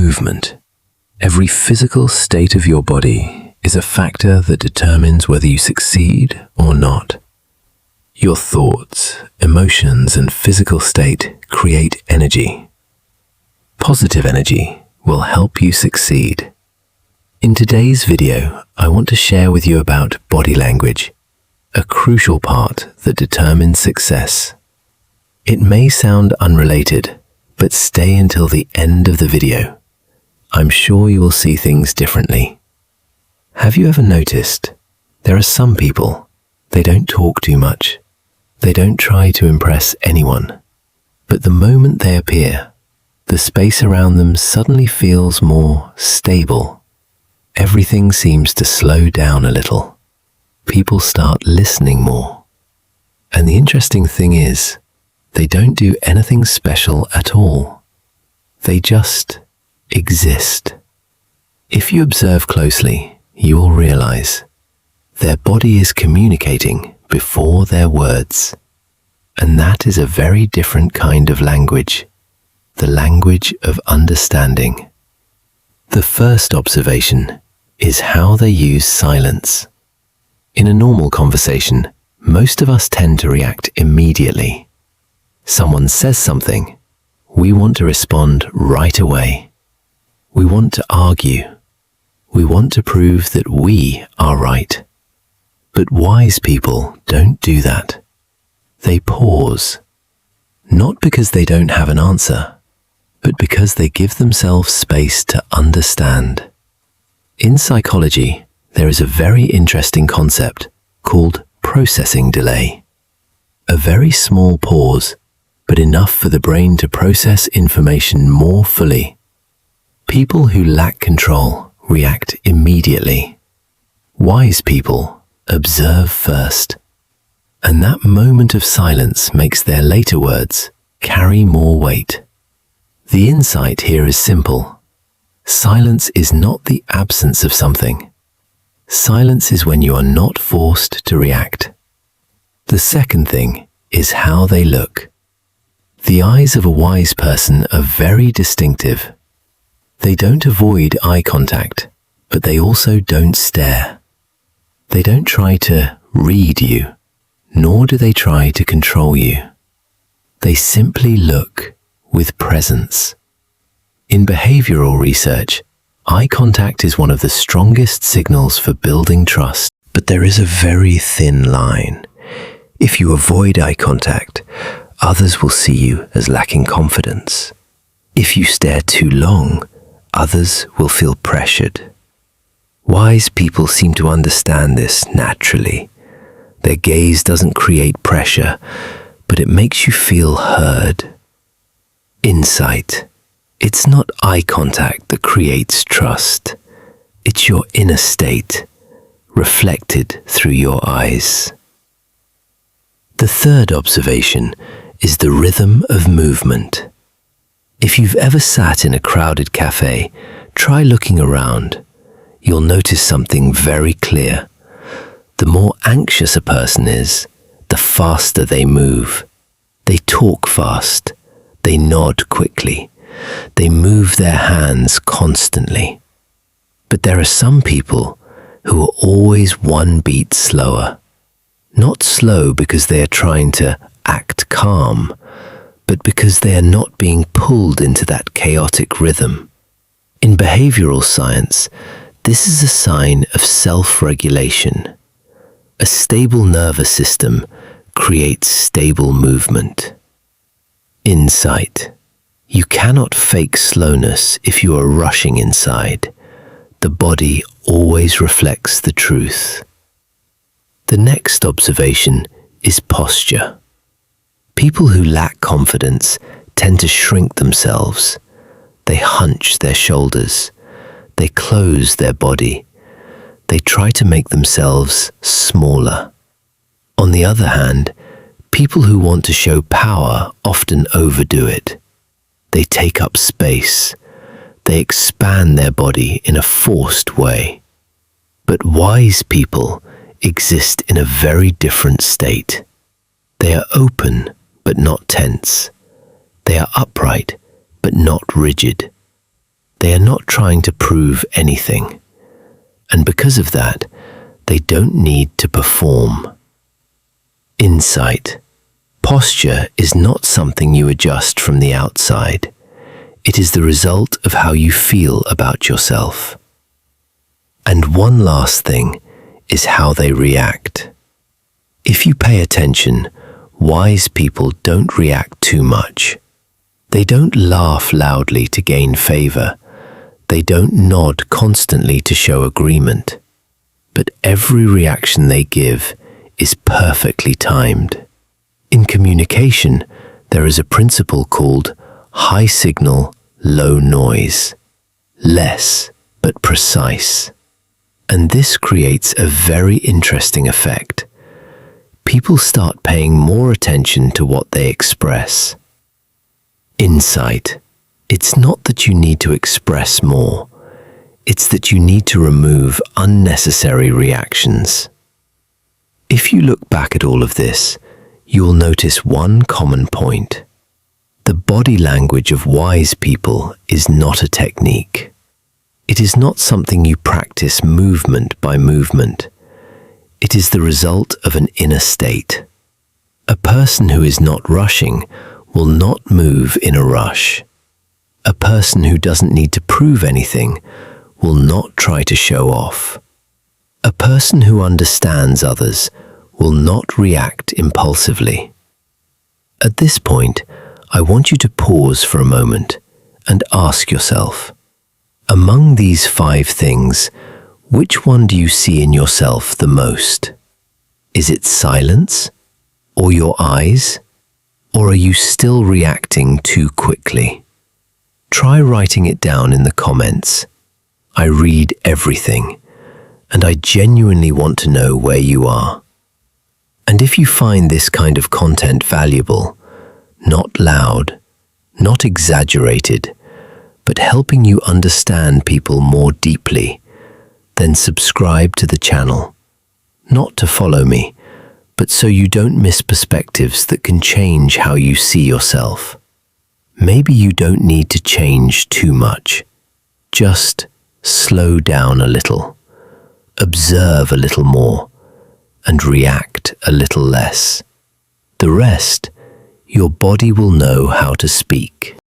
movement. Every physical state of your body is a factor that determines whether you succeed or not. Your thoughts, emotions, and physical state create energy. Positive energy will help you succeed. In today's video, I want to share with you about body language, a crucial part that determines success. It may sound unrelated, but stay until the end of the video. I'm sure you will see things differently. Have you ever noticed there are some people, they don't talk too much. They don't try to impress anyone. But the moment they appear, the space around them suddenly feels more stable. Everything seems to slow down a little. People start listening more. And the interesting thing is, they don't do anything special at all. They just exist. If you observe closely, you will realize their body is communicating before their words. And that is a very different kind of language, the language of understanding. The first observation is how they use silence. In a normal conversation, most of us tend to react immediately. Someone says something, we want to respond right away. We want to argue. We want to prove that we are right. But wise people don't do that. They pause, not because they don't have an answer, but because they give themselves space to understand. In psychology, there is a very interesting concept called processing delay. A very small pause, but enough for the brain to process information more fully. People who lack control react immediately. Wise people observe first. And that moment of silence makes their later words carry more weight. The insight here is simple. Silence is not the absence of something. Silence is when you are not forced to react. The second thing is how they look. The eyes of a wise person are very distinctive. They don't avoid eye contact, but they also don't stare. They don't try to read you, nor do they try to control you. They simply look with presence. In behavioral research, eye contact is one of the strongest signals for building trust. But there is a very thin line. If you avoid eye contact, others will see you as lacking confidence. If you stare too long, others will feel pressured. Wise people seem to understand this naturally. Their gaze doesn't create pressure, but it makes you feel heard. Insight. It's not eye contact that creates trust. It's your inner state, reflected through your eyes. The third observation is the rhythm of movement. If you've ever sat in a crowded cafe, try looking around. You'll notice something very clear. The more anxious a person is, the faster they move. They talk fast. They nod quickly. They move their hands constantly. But there are some people who are always one beat slower. Not slow because they are trying to act calm, but because they are not being pulled into that chaotic rhythm. In behavioral science, this is a sign of self-regulation. A stable nervous system creates stable movement. Insight. You cannot fake slowness if you are rushing inside. The body always reflects the truth. The next observation is posture. People who lack confidence tend to shrink themselves. They hunch their shoulders. They close their body. They try to make themselves smaller. On the other hand, people who want to show power often overdo it. They take up space. They expand their body in a forced way. But wise people exist in a very different state. They are open, but not tense. They are upright, but not rigid. They are not trying to prove anything. And because of that, they don't need to perform. Insight. Posture is not something you adjust from the outside. It is the result of how you feel about yourself. And one last thing is how they react. If you pay attention, wise people don't react too much. They don't laugh loudly to gain favor. They don't nod constantly to show agreement. But every reaction they give is perfectly timed. In communication, there is a principle called high signal, low noise. Less, but precise. And this creates a very interesting effect. People start paying more attention to what they express. Insight. It's not that you need to express more. It's that you need to remove unnecessary reactions. If you look back at all of this, you will notice one common point. The body language of wise people is not a technique. It is not something you practice movement by movement. It is the result of an inner state. A person who is not rushing will not move in a rush. A person who doesn't need to prove anything will not try to show off. A person who understands others will not react impulsively. At this point, I want you to pause for a moment and ask yourself, among these 5 things, which one do you see in yourself the most? Is it silence? Or your eyes? Or are you still reacting too quickly? Try writing it down in the comments. I read everything, and I genuinely want to know where you are. And if you find this kind of content valuable, not loud, not exaggerated, but helping you understand people more deeply, then subscribe to the channel. Not to follow me, but so you don't miss perspectives that can change how you see yourself. Maybe you don't need to change too much. Just slow down a little, observe a little more, and react a little less. The rest, your body will know how to speak.